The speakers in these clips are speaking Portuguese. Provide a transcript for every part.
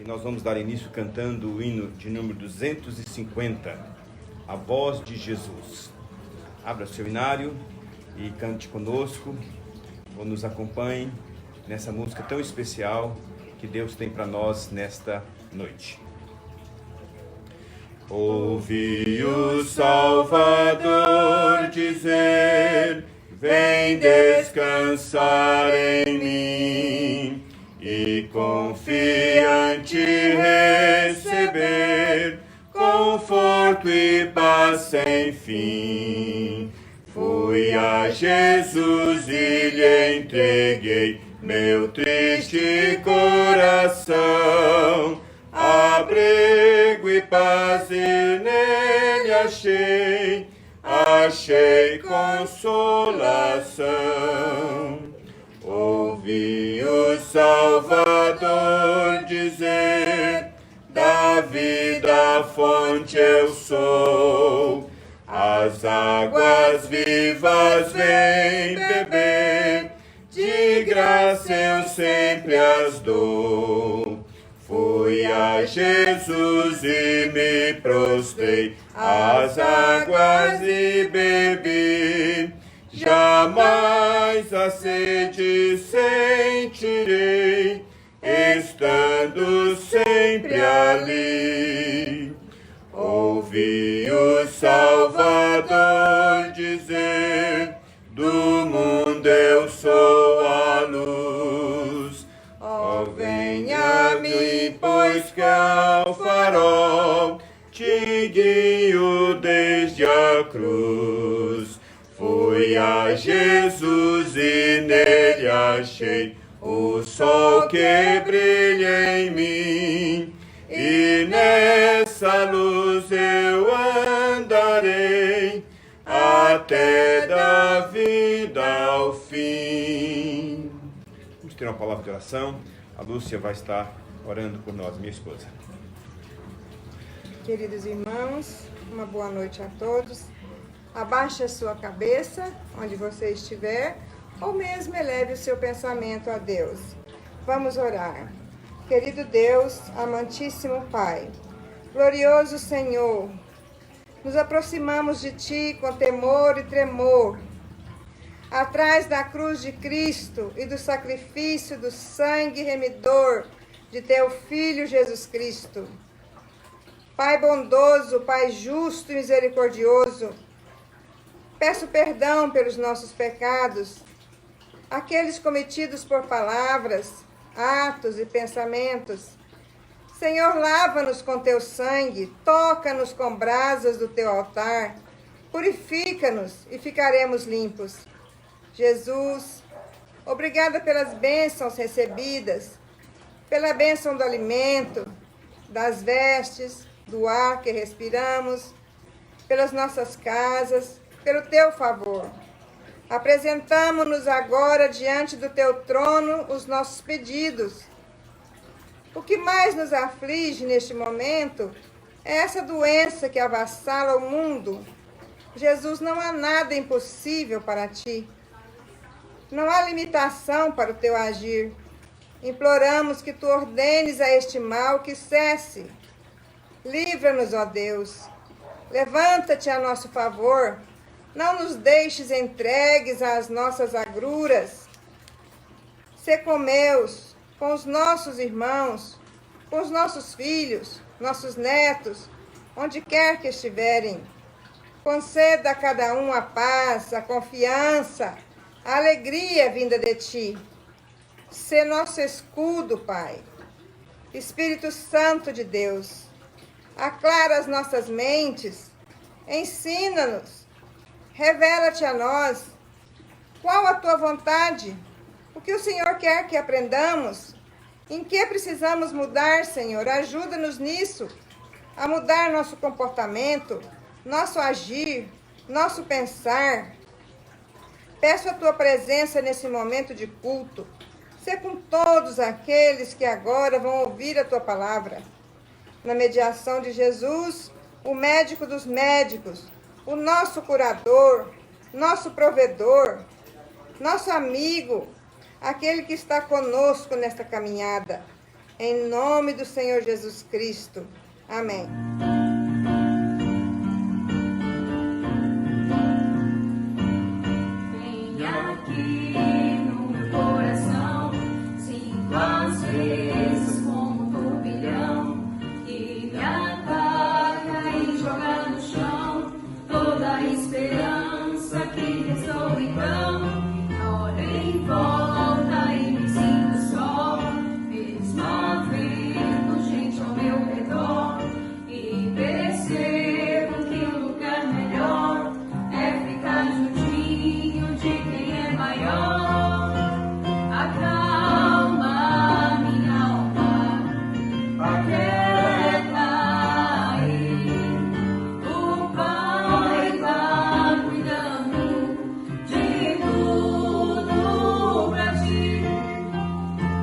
nós vamos dar início cantando o hino de número 250, A Voz de Jesus. Abra seu inário e cante conosco, ou nos acompanhe nessa música tão especial que Deus tem para nós nesta noite. Ouvi o Salvador dizer: vem descansar em mim, e confiante receber conforto e paz sem fim. Fui a Jesus e lhe entreguei meu triste coração, abrigo e paz e nele achei consolação. Ouvi o Salvador dizer: da vida fonte eu sou, as águas vivas vem beber, de graça eu sempre as dou. Fui a Jesus e me prostrei às águas e bebi, jamais a sede sentirei, estando sempre ali. Ouvi o Salvador dizer: do mundo eu sou a luz. Ó, venha a mim, pois que ao farol te guio desde a cruz. Fui a Jesus e nele achei o sol que brilha em mim, e nessa luz eu andarei até da vida ao fim. Vamos ter uma palavra de oração. A Lúcia vai estar orando por nós, minha esposa. Queridos irmãos, uma boa noite a todos. Abaixe a sua cabeça, onde você estiver, ou mesmo eleve o seu pensamento a Deus. Vamos orar. Querido Deus, amantíssimo Pai, glorioso Senhor, nos aproximamos de Ti com temor e tremor, atrás da cruz de Cristo e do sacrifício do sangue remidor de Teu Filho Jesus Cristo. Pai bondoso, Pai justo e misericordioso, peço perdão pelos nossos pecados, aqueles cometidos por palavras, atos e pensamentos. Senhor, lava-nos com Teu sangue, toca-nos com brasas do Teu altar, purifica-nos e ficaremos limpos. Jesus, obrigada pelas bênçãos recebidas, pela bênção do alimento, das vestes, do ar que respiramos, pelas nossas casas, pelo Teu favor. Apresentamo-nos agora diante do Teu trono os nossos pedidos. O que mais nos aflige neste momento é essa doença que avassala o mundo. Jesus, não há nada impossível para Ti. Não há limitação para o Teu agir. Imploramos que Tu ordenes a este mal que cesse. Livra-nos, ó Deus. Levanta-te a nosso favor. Não nos deixes entregues às nossas agruras. Sê com meus, com os nossos irmãos, com os nossos filhos, nossos netos, onde quer que estiverem. Conceda a cada um a paz, a confiança, a alegria vinda de Ti. Sê nosso escudo, Pai. Espírito Santo de Deus, aclara as nossas mentes, ensina-nos, revela-te a nós qual a Tua vontade, o que o Senhor quer que aprendamos, em que precisamos mudar, Senhor. Ajuda-nos nisso, a mudar nosso comportamento, nosso agir, nosso pensar. Peço a Tua presença nesse momento de culto. Sê com todos aqueles que agora vão ouvir a Tua palavra. Na mediação de Jesus, o médico dos médicos, o nosso curador, nosso provedor, nosso amigo, aquele que está conosco nesta caminhada. Em nome do Senhor Jesus Cristo. Amém. Venha aqui no meu coração, 5 vezes como um turbilhão, que me ataca e joga no chão toda a esperança que restou então. Olho em volta e me sinto só, mesmo havendo gente ao meu redor, e percebo que o lugar melhor é ficar juntinho de quem é maior. Acalma minha alma, aquieta aí. O Pai tá cuidando de tudo pra ti.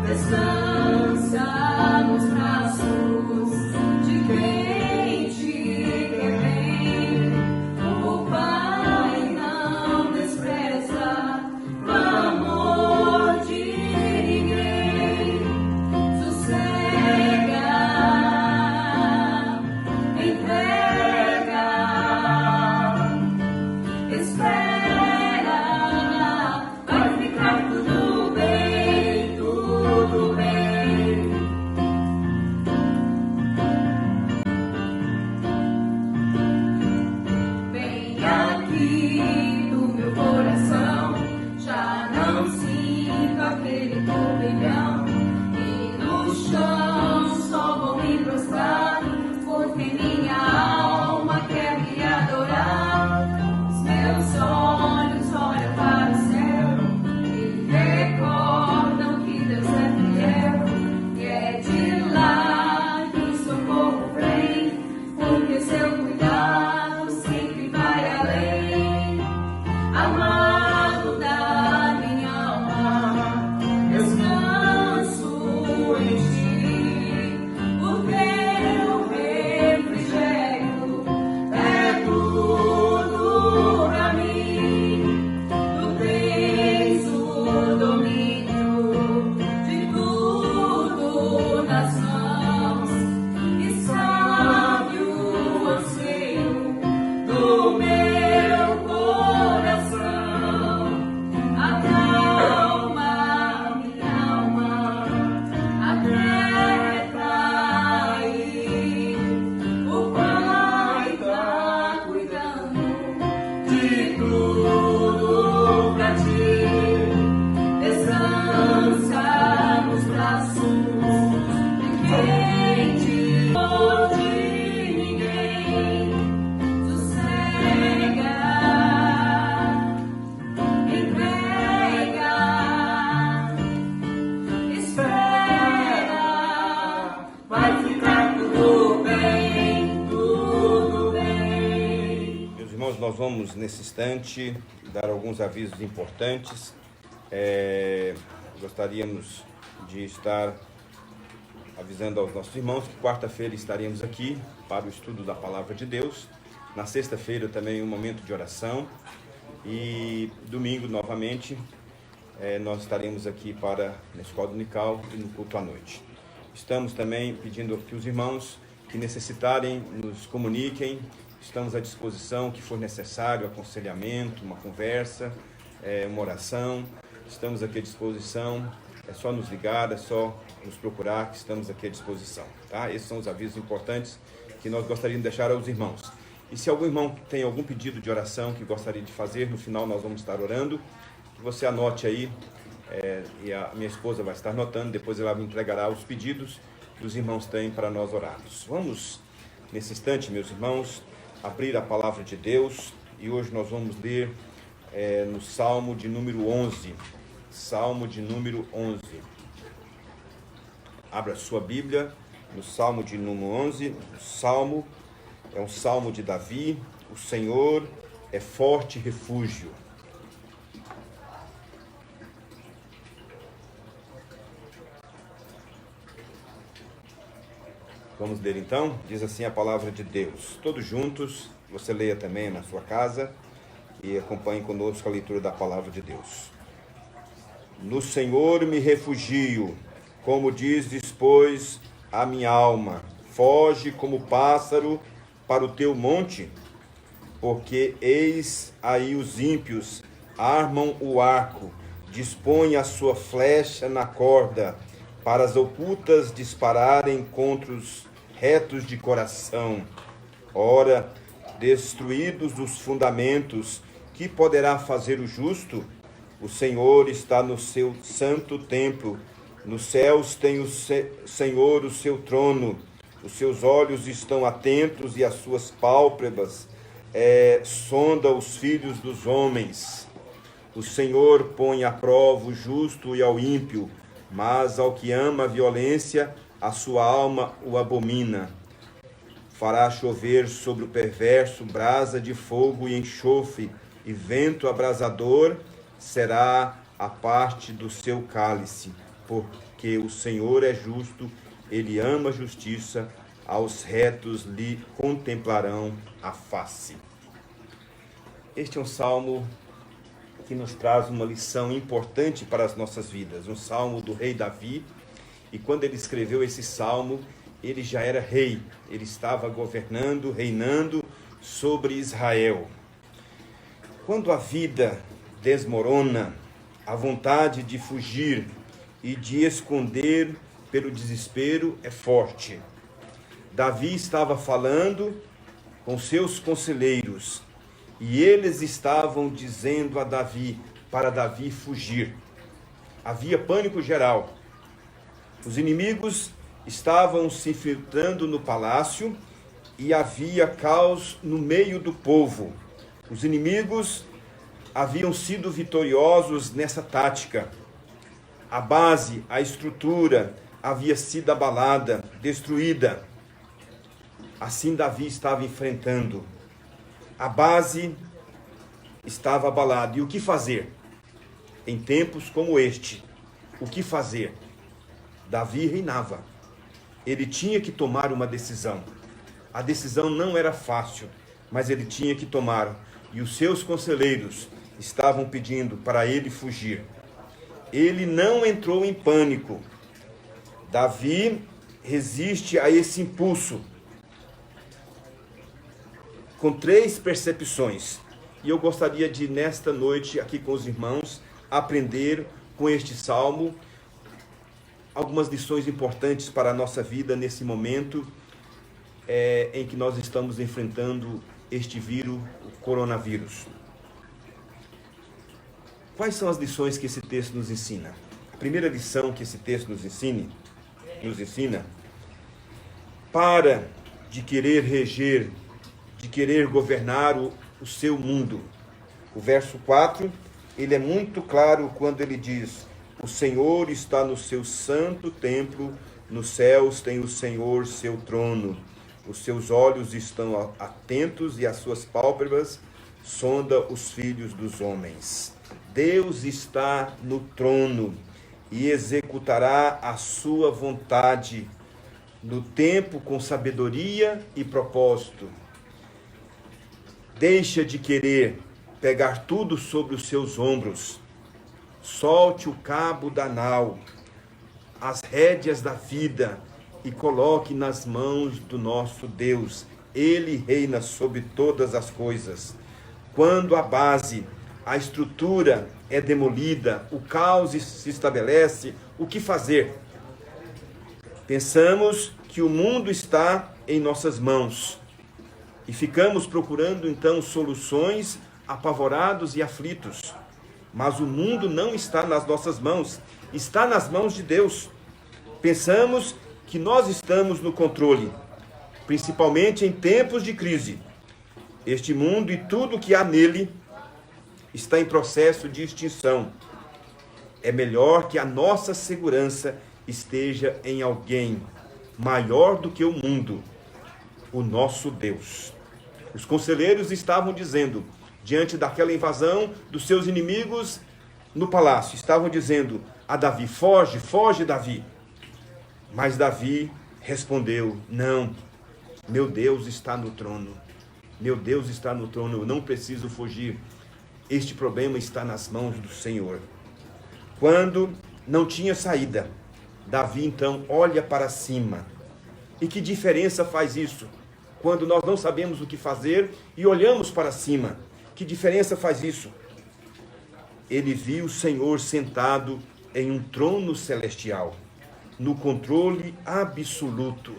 Descansa nos braços de quem te quer bem. O Pai não despreza o amor de ninguém. Sossega, entrega, espera, vai ficar tudo bem, tudo bem. Vem aqui do meu coração, já não sinto aquele turbilhão, e no chão só vou me prostrar, porque minha alma quer me adorar. Os meus olhos olham para o céu e recordam que Deus é fiel, e é de lá que o socorro vem, porque seu cuidado sempre vai além. Amado da minha alma, descanso em ti, o teu refrigério é tudo pra mim. Tu tens o domínio de tudo nas mãos, e sabe o anseio do meu coração. Acalma minha alma, aquieta aí. O Pai tá cuidando de tudo pra ti. Descansa nos braços de quem te de ninguém. Sossega, entrega, espera, vai ficar tudo bem, tudo bem. Meus irmãos, nós vamos nesse instante dar alguns avisos importantes. Gostaríamos de estar avisando aos nossos irmãos que quarta-feira estaremos aqui para o estudo da Palavra de Deus. Na sexta-feira também um momento de oração. E domingo, novamente, nós estaremos aqui na Escola Dominical e no culto à noite. Estamos também pedindo que os irmãos que necessitarem nos comuniquem. Estamos à disposição, que for necessário, aconselhamento, uma conversa, uma oração. Estamos aqui à disposição. É só nos ligar, é só nos procurar, que estamos aqui à disposição. Tá? Esses são os avisos importantes que nós gostaríamos de deixar aos irmãos. E se algum irmão tem algum pedido de oração que gostaria de fazer, no final nós vamos estar orando, que você anote aí, e a minha esposa vai estar anotando, depois ela me entregará os pedidos que os irmãos têm para nós orarmos. Vamos, nesse instante, meus irmãos, abrir a palavra de Deus, e hoje nós vamos ler no Salmo de número 11. Salmo de número 11. Abra sua Bíblia no Salmo de número 11. O Salmo é um Salmo de Davi. O Senhor é forte refúgio. Vamos ler então? Diz assim a palavra de Deus. Todos juntos, você leia também na sua casa e acompanhe conosco a leitura da palavra de Deus. No Senhor me refugio, Como dizes, pois, a minha alma, foge como pássaro para o teu monte, porque eis aí os ímpios armam o arco, dispõem a sua flecha na corda, para as ocultas dispararem contra os retos de coração. Ora, destruídos os fundamentos, que poderá fazer o justo? O Senhor está no seu santo templo. Nos céus tem o Senhor o seu trono. Os seus olhos estão atentos e as suas pálpebras sondam os filhos dos homens. O Senhor põe à prova o justo e ao ímpio, mas ao que ama a violência, a sua alma o abomina. Fará chover sobre o perverso brasa de fogo e enxofre, e vento abrasador será a parte do seu cálice. Porque o Senhor é justo, ele ama a justiça, aos retos lhe contemplarão a face. Este é um salmo que nos traz uma lição importante para as nossas vidas, um salmo do rei Davi. E quando ele escreveu esse salmo, ele já era rei, ele estava governando, reinando sobre Israel. Quando a vida desmorona, a vontade de fugir e de esconder pelo desespero é forte. Davi estava falando com seus conselheiros e eles estavam dizendo a Davi, para Davi fugir. Havia pânico geral. Os inimigos estavam se infiltrando no palácio e havia caos no meio do povo. Os inimigos haviam sido vitoriosos nessa tática. A base, a estrutura havia sido abalada, destruída. Assim Davi estava enfrentando. A base estava abalada. E o que fazer? Em tempos como este, o que fazer? Davi reinava. Ele tinha que tomar uma decisão. A decisão não era fácil, mas ele tinha que tomar. E os seus conselheiros estavam pedindo para ele fugir. Ele não entrou em pânico. Davi resiste a esse impulso com 3 percepções. E eu gostaria de, nesta noite, aqui com os irmãos, aprender com este salmo algumas lições importantes para a nossa vida nesse momento em que nós estamos enfrentando este vírus, o coronavírus. Quais são as lições que esse texto nos ensina? A primeira lição que esse texto nos ensina, para de querer reger, de querer governar o seu mundo. O verso 4, ele é muito claro quando ele diz: o Senhor está no seu santo templo, nos céus tem o Senhor seu trono. Os seus olhos estão atentos e as suas pálpebras sondam os filhos dos homens. Deus está no trono e executará a sua vontade no tempo com sabedoria e propósito. Deixa de querer pegar tudo sobre os seus ombros. Solte o cabo da nau, as rédeas da vida, e coloque nas mãos do nosso Deus. Ele reina sobre todas as coisas. Quando a base, a estrutura é demolida, o caos se estabelece, o que fazer? Pensamos que o mundo está em nossas mãos e ficamos procurando então soluções, apavorados e aflitos. Mas o mundo não está nas nossas mãos, está nas mãos de Deus. Pensamos que nós estamos no controle, principalmente em tempos de crise. Este mundo e tudo que há nele está em processo de extinção. É melhor que a nossa segurança esteja em alguém maior do que o mundo, o nosso Deus. Os conselheiros estavam dizendo, diante daquela invasão dos seus inimigos no palácio, estavam dizendo a Davi: foge, foge, Davi. Mas Davi respondeu: não, meu Deus está no trono. Meu Deus está no trono, eu não preciso fugir. Este problema está nas mãos do Senhor. Quando não tinha saída, Davi então olha para cima. E que diferença faz isso? Quando nós não sabemos o que fazer e olhamos para cima. Que diferença faz isso? Ele viu o Senhor sentado em um trono celestial, no controle absoluto.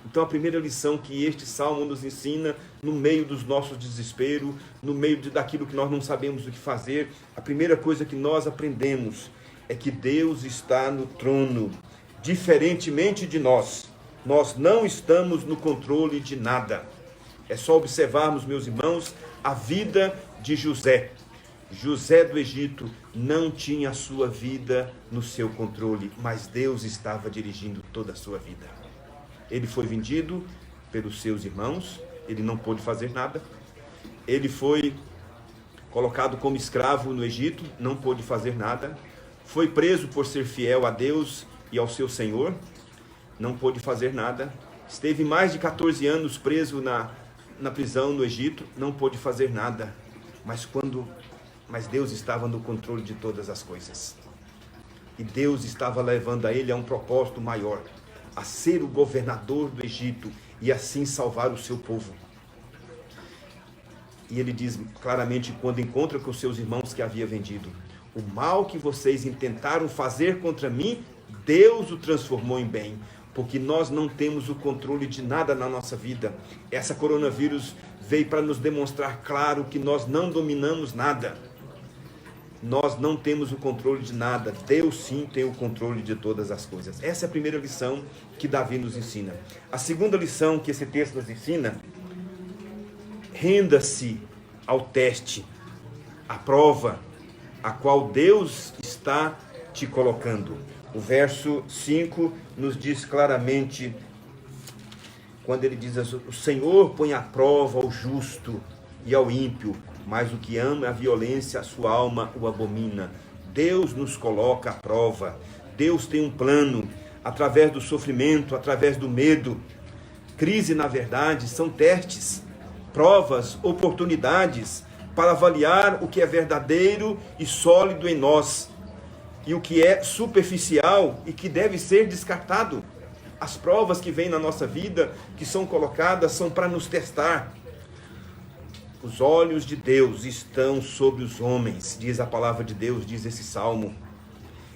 Então a primeira lição que este salmo nos ensina, no meio dos nossos desesperos, no meio daquilo que nós não sabemos o que fazer, a primeira coisa que nós aprendemos é que Deus está no trono, diferentemente de nós. Nós não estamos no controle de nada. É só observarmos, meus irmãos, a vida de José. José do Egito não tinha a sua vida no seu controle, mas Deus estava dirigindo toda a sua vida. Ele foi vendido pelos seus irmãos, ele não pôde fazer nada. Ele foi colocado como escravo no Egito, não pôde fazer nada. Foi preso por ser fiel a Deus e ao seu Senhor, não pôde fazer nada. Esteve mais de 14 anos preso na prisão no Egito, não pôde fazer nada. Mas Deus estava no controle de todas as coisas. E Deus estava levando a ele a um propósito maior, a ser o governador do Egito e assim salvar o seu povo. E ele diz claramente, quando encontra com seus irmãos que havia vendido: o mal que vocês intentaram fazer contra mim, Deus o transformou em bem, porque nós não temos o controle de nada na nossa vida. Essa coronavírus veio para nos demonstrar claro que nós não dominamos nada. Nós não temos o controle de nada. Deus sim tem o controle de todas as coisas. Essa é a primeira lição que Davi nos ensina. A segunda lição que esse texto nos ensina: renda-se ao teste, à prova, a qual Deus está te colocando. O verso 5 nos diz claramente, quando ele diz assim: o Senhor põe à prova ao justo e ao ímpio, mas o que ama a violência, a sua alma o abomina. Deus nos coloca à prova. Deus tem um plano, através do sofrimento, através do medo. Crise, na verdade, são testes, provas, oportunidades para avaliar o que é verdadeiro e sólido em nós e o que é superficial e que deve ser descartado. As provas que vêm na nossa vida, que são colocadas, são para nos testar. Os olhos de Deus estão sobre os homens, diz a palavra de Deus, diz esse salmo.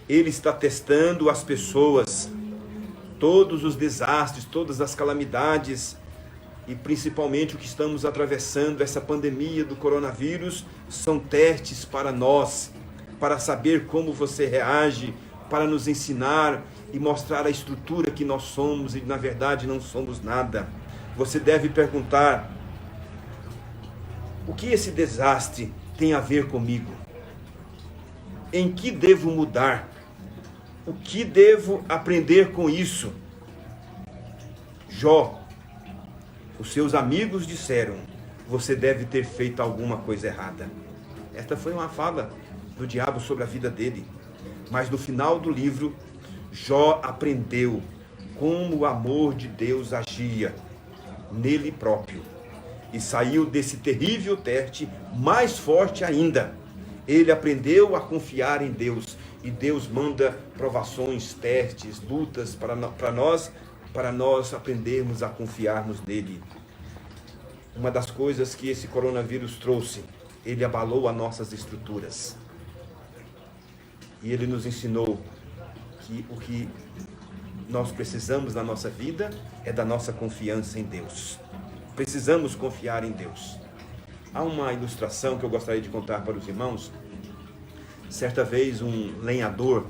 Ele está testando as pessoas, todos os desastres, todas as calamidades, e principalmente o que estamos atravessando, essa pandemia do coronavírus, são testes para nós, para saber como você reage, para nos ensinar e mostrar a estrutura que nós somos e na verdade não somos nada. Você deve perguntar: o que esse desastre tem a ver comigo? Em que devo mudar? O que devo aprender com isso? Jó, os seus amigos disseram: você deve ter feito alguma coisa errada. Esta foi uma fala do diabo sobre a vida dele. Mas no final do livro, Jó aprendeu como o amor de Deus agia nele próprio. E saiu desse terrível teste mais forte ainda. Ele aprendeu a confiar em Deus. E Deus manda provações, testes, lutas para nós aprendermos a confiarmos nele. Uma das coisas que esse coronavírus trouxe, ele abalou as nossas estruturas. E ele nos ensinou que o que nós precisamos na nossa vida é da nossa confiança em Deus. Precisamos confiar em Deus. Há uma ilustração que eu gostaria de contar para os irmãos. Certa vez um lenhador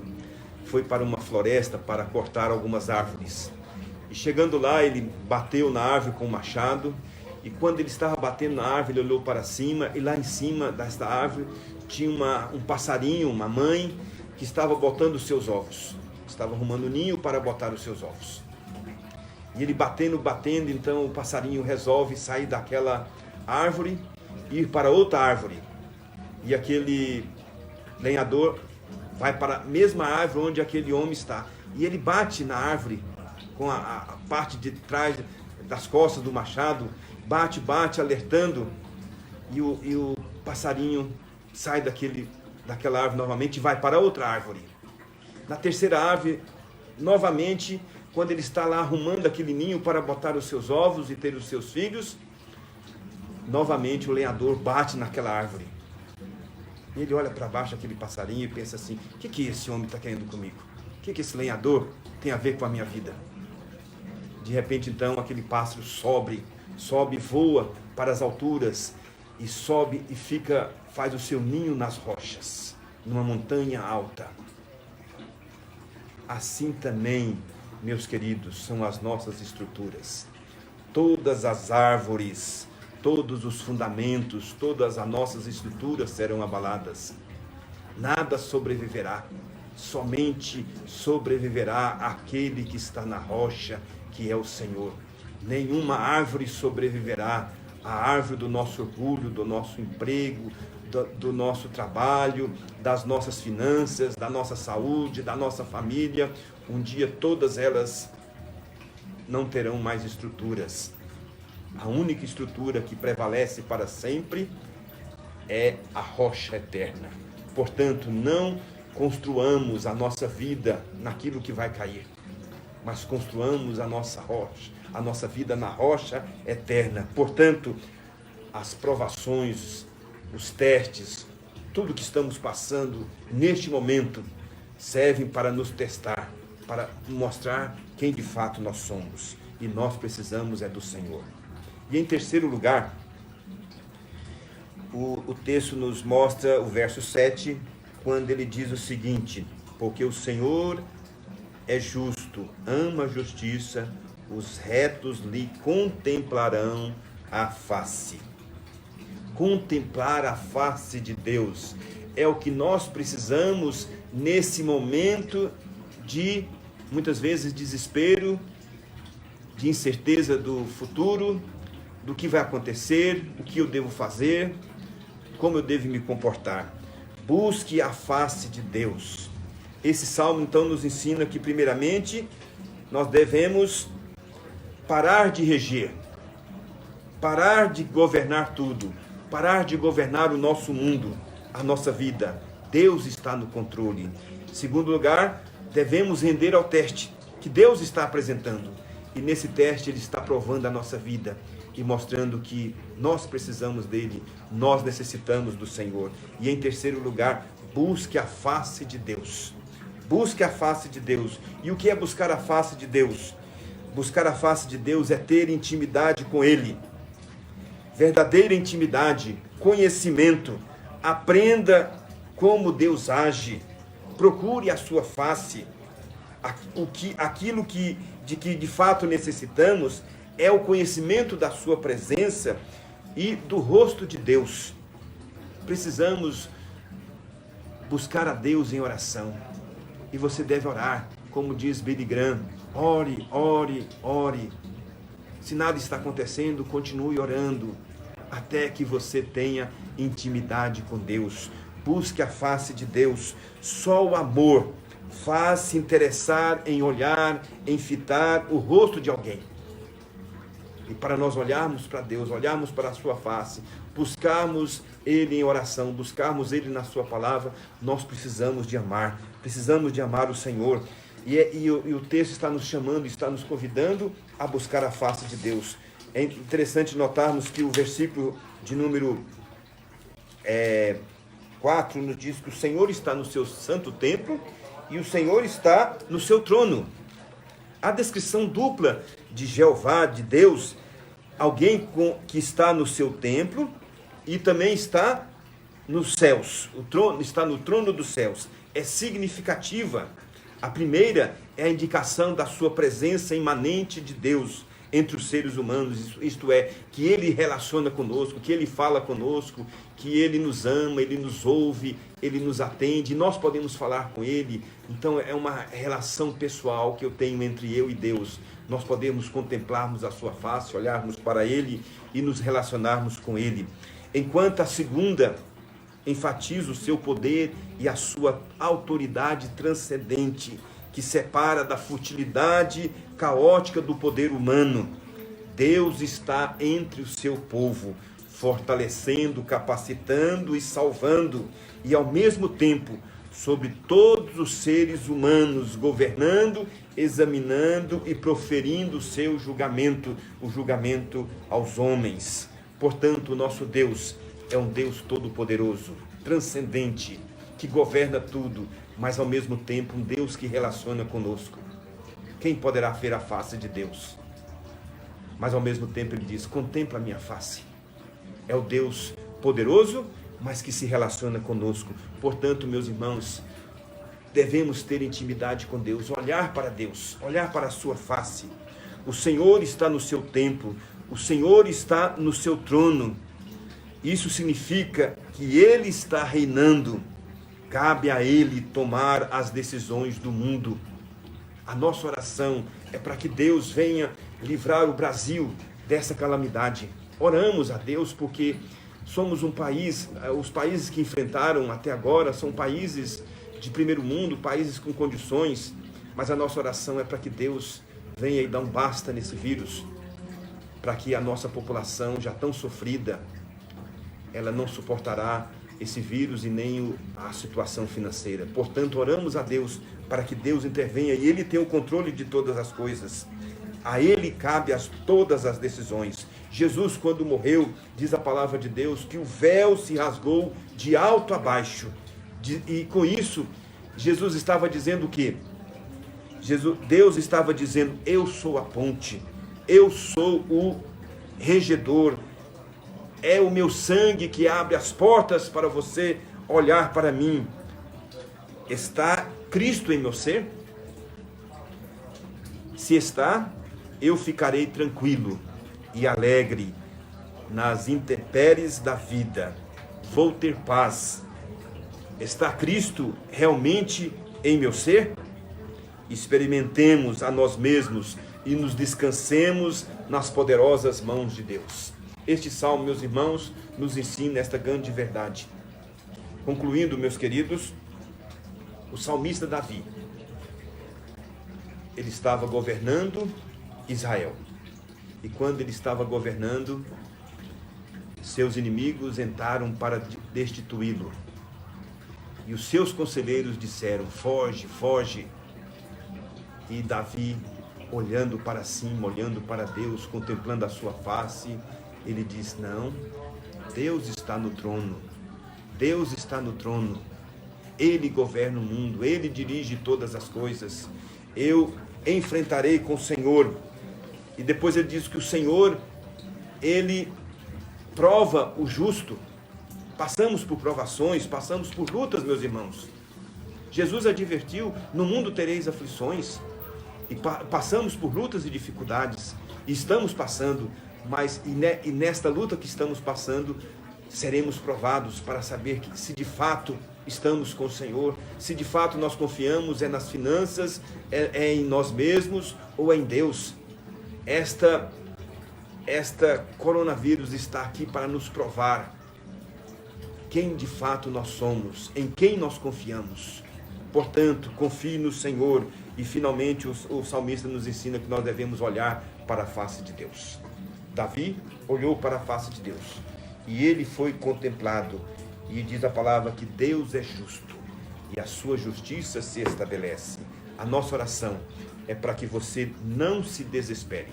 foi para uma floresta para cortar algumas árvores. E chegando lá, ele bateu na árvore com um machado. E quando ele estava batendo na árvore, ele olhou para cima. E lá em cima desta árvore tinha um passarinho, uma mãe, que estava botando os seus ovos. Estava arrumando o ninho para botar os seus ovos. E ele batendo, então o passarinho resolve sair daquela árvore e ir para outra árvore. E aquele lenhador vai para a mesma árvore onde aquele homem está. E ele bate na árvore com a parte de trás das costas do machado, bate, alertando. E o passarinho sai daquela árvore novamente e vai para outra árvore. Na terceira árvore, novamente, quando ele está lá arrumando aquele ninho para botar os seus ovos e ter os seus filhos, novamente o lenhador bate naquela árvore. Ele olha para baixo aquele passarinho e pensa assim: o que esse homem está querendo comigo? O que esse lenhador tem a ver com a minha vida? De repente, então, aquele pássaro sobe, voa para as alturas e sobe e faz o seu ninho nas rochas, numa montanha alta. Assim também, meus queridos, são as nossas estruturas. Todas as árvores, todos os fundamentos, todas as nossas estruturas serão abaladas. Nada sobreviverá, somente sobreviverá aquele que está na rocha, que é o Senhor. Nenhuma árvore sobreviverá, a árvore do nosso orgulho, do nosso emprego, do nosso trabalho, das nossas finanças, da nossa saúde, da nossa família. Um dia todas elas não terão mais estruturas. A única estrutura que prevalece para sempre é a rocha eterna. Portanto, não construamos a nossa vida naquilo que vai cair, mas construamos a nossa vida na rocha eterna. Portanto, as provações, os testes, tudo que estamos passando neste momento servem para nos testar, para mostrar quem de fato nós somos. E nós precisamos do Senhor. E em terceiro lugar, o texto nos mostra o verso 7, quando ele diz o seguinte: porque o Senhor é justo, ama a justiça, os retos lhe contemplarão a face. Contemplar a face de Deus é o que nós precisamos nesse momento de, muitas vezes, desespero, de incerteza do futuro, do que vai acontecer, o que eu devo fazer, como eu devo me comportar. Busque a face de Deus. Esse salmo, então, nos ensina que, primeiramente, nós devemos parar de reger, parar de governar tudo, parar de governar o nosso mundo, a nossa vida. Deus está no controle. Em segundo lugar, devemos render ao teste que Deus está apresentando. E nesse teste Ele está provando a nossa vida e mostrando que nós precisamos dele, nós necessitamos do Senhor. E em terceiro lugar, busque a face de Deus. Busque a face de Deus. E o que é buscar a face de Deus? Buscar a face de Deus é ter intimidade com Ele. Verdadeira intimidade, conhecimento. Aprenda como Deus age. Procure a sua face. Aquilo que de fato necessitamos é o conhecimento da sua presença e do rosto de Deus. Precisamos buscar a Deus em oração. E você deve orar, como diz Billy Graham: ore, ore, ore. Se nada está acontecendo, continue orando, até que você tenha intimidade com Deus. Busque a face de Deus. Só o amor faz se interessar em olhar, em fitar o rosto de alguém. E para nós olharmos para Deus, olharmos para a sua face, buscarmos Ele em oração, buscarmos Ele na sua palavra, nós precisamos de amar o Senhor. E o texto está nos chamando, está nos convidando a buscar a face de Deus. É interessante notarmos que o versículo de número 4 nos diz que o Senhor está no seu santo templo e o Senhor está no seu trono. A descrição dupla de Jeová, de Deus, alguém que está no seu templo e também está nos céus. O trono está no trono dos céus. É significativa. A primeira é a indicação da sua presença imanente de Deus entre os seres humanos, isto é, que Ele relaciona conosco, que Ele fala conosco, que Ele nos ama, Ele nos ouve, Ele nos atende, e nós podemos falar com Ele. Então é uma relação pessoal que eu tenho entre eu e Deus. Nós podemos contemplarmos a sua face, olharmos para Ele e nos relacionarmos com Ele. Enquanto a segunda enfatiza o seu poder e a sua autoridade transcendente, que separa da futilidade caótica do poder humano. Deus está entre o seu povo, fortalecendo, capacitando e salvando, e ao mesmo tempo sobre todos os seres humanos, governando, examinando e proferindo o seu julgamento, o julgamento aos homens. Portanto, o nosso Deus é um Deus todo-poderoso, transcendente, que governa tudo, mas ao mesmo tempo um Deus que relaciona conosco. Quem poderá ver a face de Deus? Mas ao mesmo tempo ele diz: contempla a minha face. É o Deus poderoso, mas que se relaciona conosco. Portanto, meus irmãos, devemos ter intimidade com Deus, olhar para Deus, olhar para a sua face. O Senhor está no seu templo, o Senhor está no seu trono. Isso significa que Ele está reinando. Cabe a Ele tomar as decisões do mundo. A nossa oração é para que Deus venha livrar o Brasil dessa calamidade. Oramos a Deus porque somos um país, os países que enfrentaram até agora são países de primeiro mundo, países com condições, mas a nossa oração é para que Deus venha e dá um basta nesse vírus, para que a nossa população já tão sofrida, ela não suportará esse vírus e nem a situação financeira. Portanto, oramos a Deus para que Deus intervenha e Ele tem o controle de todas as coisas. A Ele cabe todas as decisões. Jesus, quando morreu, diz a palavra de Deus, que o véu se rasgou de alto a baixo. E com isso, Jesus estava dizendo o quê? Deus estava dizendo: eu sou a ponte, eu sou o regedor, é o meu sangue que abre as portas para você olhar para mim. Está Cristo em meu ser? Se está, eu ficarei tranquilo e alegre nas intempéries da vida. Vou ter paz. Está Cristo realmente em meu ser? Experimentemos a nós mesmos e nos descansemos nas poderosas mãos de Deus. Este salmo, meus irmãos, nos ensina esta grande verdade. Concluindo, meus queridos, o salmista Davi, ele estava governando Israel. E quando ele estava governando, seus inimigos entraram para destituí-lo. E os seus conselheiros disseram: foge, foge. E Davi, olhando para cima, olhando para Deus, contemplando a sua face, ele diz: não, Deus está no trono. Deus está no trono. Ele governa o mundo, Ele dirige todas as coisas. Eu enfrentarei com o Senhor. E depois ele diz que o Senhor, Ele prova o justo. Passamos por provações, passamos por lutas, meus irmãos. Jesus advertiu: no mundo tereis aflições. E passamos por lutas e dificuldades. E estamos passando, mas e nesta luta que estamos passando, seremos provados para saber que se de fato estamos com o Senhor, se de fato nós confiamos nas finanças, é em nós mesmos ou é em Deus. Esta coronavírus está aqui para nos provar quem de fato nós somos, em quem nós confiamos. Portanto, confie no Senhor. E finalmente o salmista nos ensina que nós devemos olhar para a face de Deus. Davi olhou para a face de Deus e ele foi contemplado. E diz a palavra que Deus é justo e a sua justiça se estabelece. A nossa oração é para que você não se desespere.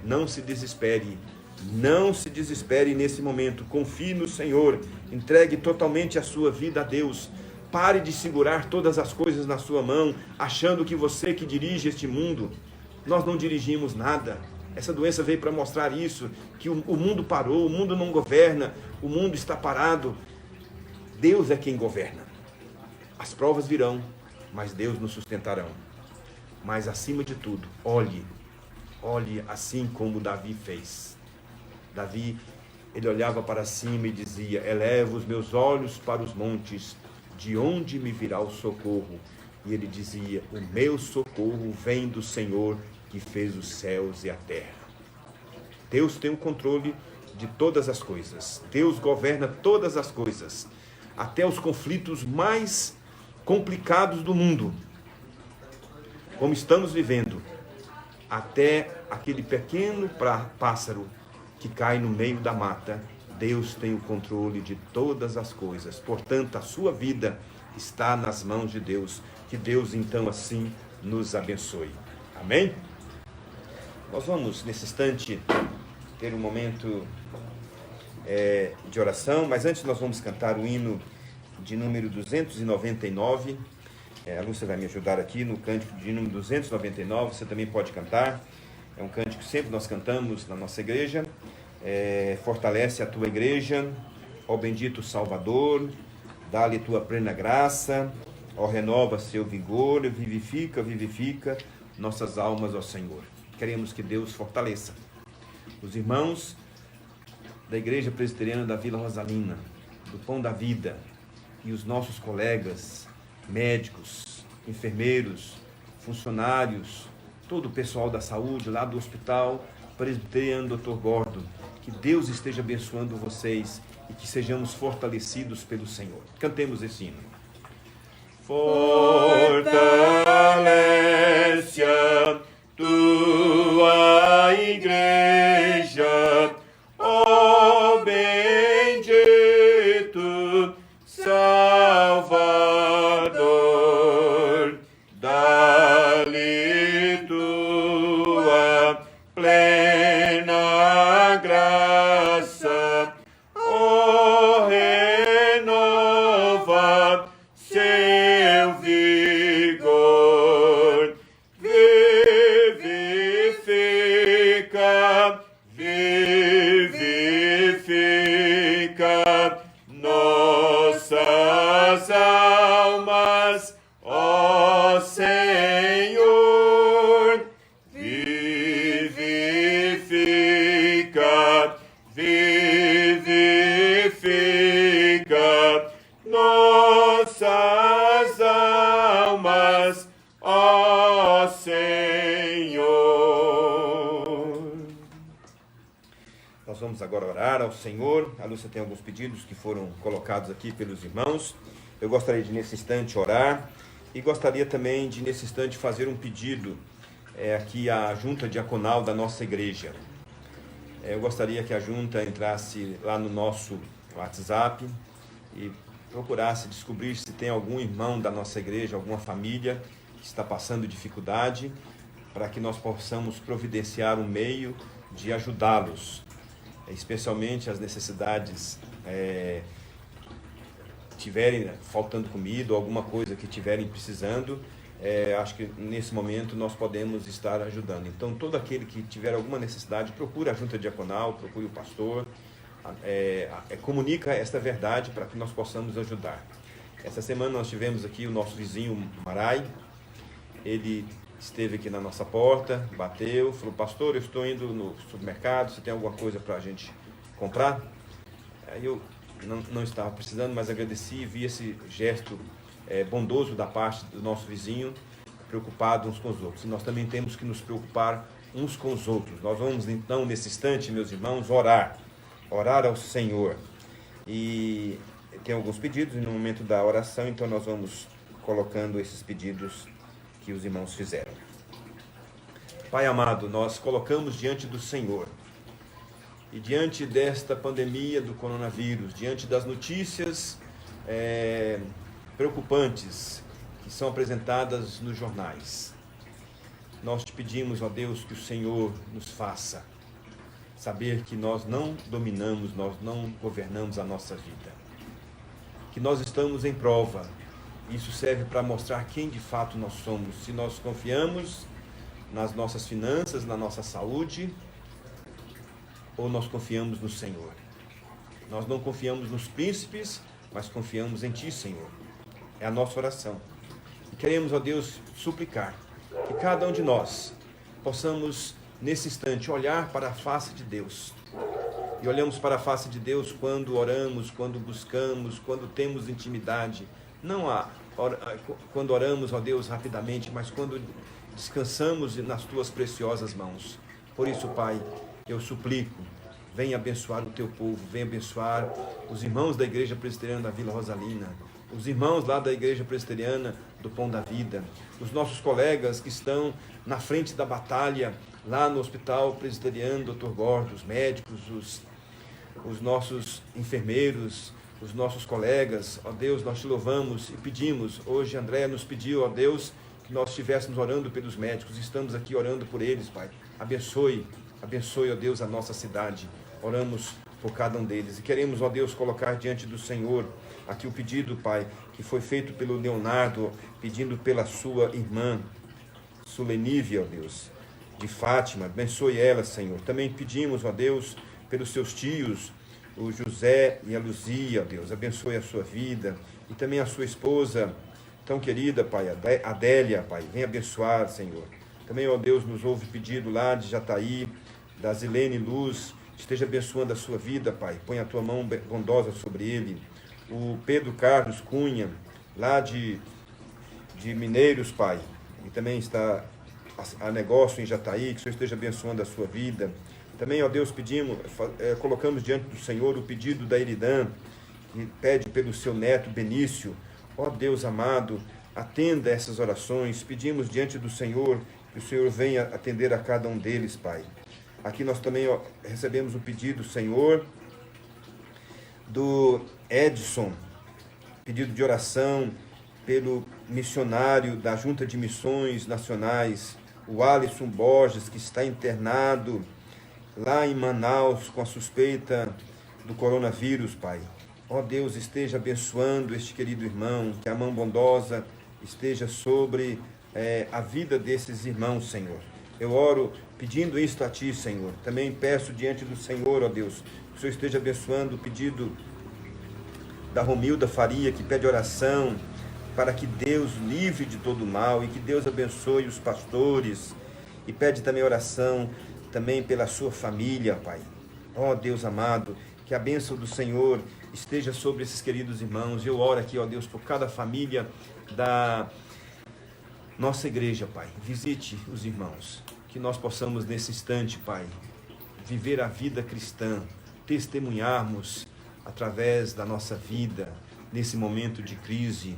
Não se desespere. Não se desespere nesse momento. Confie no Senhor. Entregue totalmente a sua vida a Deus. Pare de segurar todas as coisas na sua mão, achando que você que dirige este mundo. Nós não dirigimos nada. Essa doença veio para mostrar isso, que o mundo parou, o mundo não governa, o mundo está parado. Deus é quem governa. As provas virão, mas Deus nos sustentará. Mas acima de tudo, olhe assim como Davi fez. Davi, ele olhava para cima e dizia: elevo os meus olhos para os montes, de onde me virá o socorro? E ele dizia: o meu socorro vem do Senhor, que fez os céus e a terra. Deus tem o controle de todas as coisas. Deus governa todas as coisas, até os conflitos mais complicados do mundo, como estamos vivendo, até aquele pequeno pássaro que cai no meio da mata. Deus tem o controle de todas as coisas. Portanto, a sua vida está nas mãos de Deus. Que Deus, então, assim, nos abençoe. Amém? Nós vamos, nesse instante, ter um momento de oração, mas antes nós vamos cantar o hino de número 299. A Lúcia vai me ajudar aqui no cântico de número 299, você também pode cantar. É um cântico que sempre nós cantamos na nossa igreja. Fortalece a tua igreja, ó bendito Salvador, dá-lhe tua plena graça, ó renova seu vigor, vivifica, vivifica nossas almas, ó Senhor. Queremos que Deus fortaleça os irmãos da Igreja Presbiteriana da Vila Rosalina, do Pão da Vida, e os nossos colegas, médicos, enfermeiros, funcionários, todo o pessoal da saúde lá do Hospital Presbiteriano Dr. Gordo. Que Deus esteja abençoando vocês e que sejamos fortalecidos pelo Senhor. Cantemos esse hino. Fortalece a tua igreja, ó bendito Salvador, dá-lhe tua plena graça, ó renova seu vigor, vivifica, vivifica nossas almas, ó Senhor, vivifica, vivifica nossas almas, ó Senhor. Nós vamos agora orar ao Senhor. A Lúcia tem alguns pedidos que foram colocados aqui pelos irmãos. Eu gostaria de, nesse instante, orar e gostaria também de, nesse instante, fazer um pedido aqui à junta diaconal da nossa igreja. Eu gostaria que a junta entrasse lá no nosso WhatsApp e procurasse descobrir se tem algum irmão da nossa igreja, alguma família que está passando dificuldade, para que nós possamos providenciar um meio de ajudá-los, especialmente as necessidades, tiverem faltando comida ou alguma coisa que tiverem precisando. Acho que nesse momento nós podemos estar ajudando. Então, todo aquele que tiver alguma necessidade, procure a junta diaconal, procure o pastor, comunica esta verdade para que nós possamos ajudar. Essa semana nós tivemos aqui o nosso vizinho Marai. Ele esteve aqui na nossa porta, bateu, falou: pastor, eu estou indo no supermercado, você tem alguma coisa para a gente comprar? Aí eu não estava precisando, mas agradeci e vi esse gesto bondoso da parte do nosso vizinho, preocupado uns com os outros. E nós também temos que nos preocupar uns com os outros. Nós vamos então, nesse instante, meus irmãos, orar ao Senhor. E tem alguns pedidos e no momento da oração, então nós vamos colocando esses pedidos que os irmãos fizeram. Pai amado, nós colocamos diante do Senhor, e diante desta pandemia do coronavírus, diante das notícias preocupantes que são apresentadas nos jornais, nós te pedimos, ó Deus, que o Senhor nos faça saber que nós não dominamos, nós não governamos a nossa vida, que nós estamos em prova. Isso serve para mostrar quem de fato nós somos, se nós confiamos nas nossas finanças, na nossa saúde, ou nós confiamos no Senhor. Nós não confiamos nos príncipes, mas confiamos em Ti, Senhor. É a nossa oração. E queremos, ó Deus, suplicar que cada um de nós possamos, nesse instante, olhar para a face de Deus. E olhamos para a face de Deus quando oramos, quando buscamos, quando temos intimidade. Não quando oramos, ó Deus, rapidamente, mas quando descansamos nas Tuas preciosas mãos. Por isso, Pai, eu suplico, venha abençoar o Teu povo, venha abençoar os irmãos da Igreja Presbiteriana da Vila Rosalina, os irmãos lá da Igreja Presbiteriana do Pão da Vida, os nossos colegas que estão na frente da batalha lá no Hospital Presbiteriano Dr. Gordo, os médicos, os nossos enfermeiros, os nossos colegas. Ó Deus, nós te louvamos e pedimos. Hoje André nos pediu, ó Deus, que nós estivéssemos orando pelos médicos. Estamos aqui orando por eles, Pai. Abençoe, ó Deus, a nossa cidade. Oramos por cada um deles. E queremos, ó Deus, colocar diante do Senhor aqui o pedido, Pai, que foi feito pelo Leonardo, pedindo pela sua irmã, Sulenívia, ó Deus, de Fátima. Abençoe ela, Senhor. Também pedimos, ó Deus, pelos seus tios, o José e a Luzia, ó Deus. Abençoe a sua vida. E também a sua esposa, tão querida, Pai, Adélia, Pai. Vem abençoar, Senhor. Também, ó Deus, nos ouve pedido lá de Jataí, da Zilene Luz. Esteja abençoando a sua vida, Pai. Põe a tua mão bondosa sobre ele. O Pedro Carlos Cunha, lá de Mineiros, Pai. E também está a negócio em Jataí, que o Senhor esteja abençoando a sua vida. Também, ó Deus, pedimos, colocamos diante do Senhor o pedido da Eridã, que pede pelo seu neto Benício. Ó Deus amado, atenda essas orações. Pedimos diante do Senhor que o Senhor venha atender a cada um deles, Pai. Aqui nós também recebemos o pedido, Senhor, do Edson, pedido de oração pelo missionário da Junta de Missões Nacionais, o Alisson Borges, que está internado lá em Manaus com a suspeita do coronavírus, Pai. Ó Deus, esteja abençoando este querido irmão, que a mão bondosa esteja sobre a vida desses irmãos, Senhor. Eu oro pedindo isto a Ti, Senhor. Também peço diante do Senhor, ó Deus, que o Senhor esteja abençoando o pedido da Romilda Faria, que pede oração para que Deus livre de todo mal e que Deus abençoe os pastores. E pede também oração também pela sua família, Pai. Ó Deus amado, que a bênção do Senhor esteja sobre esses queridos irmãos. Eu oro aqui, ó Deus, por cada família da nossa igreja, Pai. Visite os irmãos, que nós possamos nesse instante, Pai, viver a vida cristã, testemunharmos através da nossa vida, nesse momento de crise.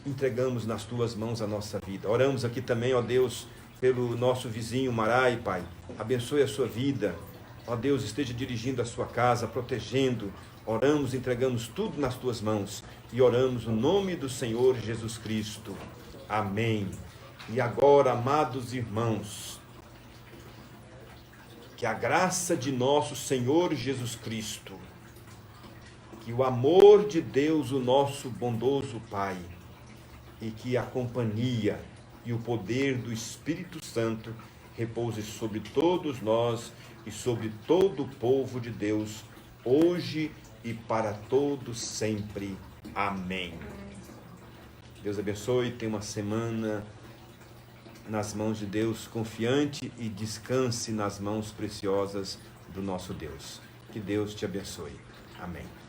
Entregamos nas Tuas mãos a nossa vida. Oramos aqui também, ó Deus, pelo nosso vizinho Marai, Pai. Abençoe a sua vida. Ó Deus, esteja dirigindo a sua casa, protegendo. Oramos, entregamos tudo nas Tuas mãos e oramos no nome do Senhor Jesus Cristo. Amém. E agora, amados irmãos, que a graça de nosso Senhor Jesus Cristo, que o amor de Deus, o nosso bondoso Pai, e que a companhia e o poder do Espírito Santo repouse sobre todos nós e sobre todo o povo de Deus, hoje e para todos sempre. Amém. Deus abençoe, tenha uma semana nas mãos de Deus confiante e descanse nas mãos preciosas do nosso Deus. Que Deus te abençoe. Amém.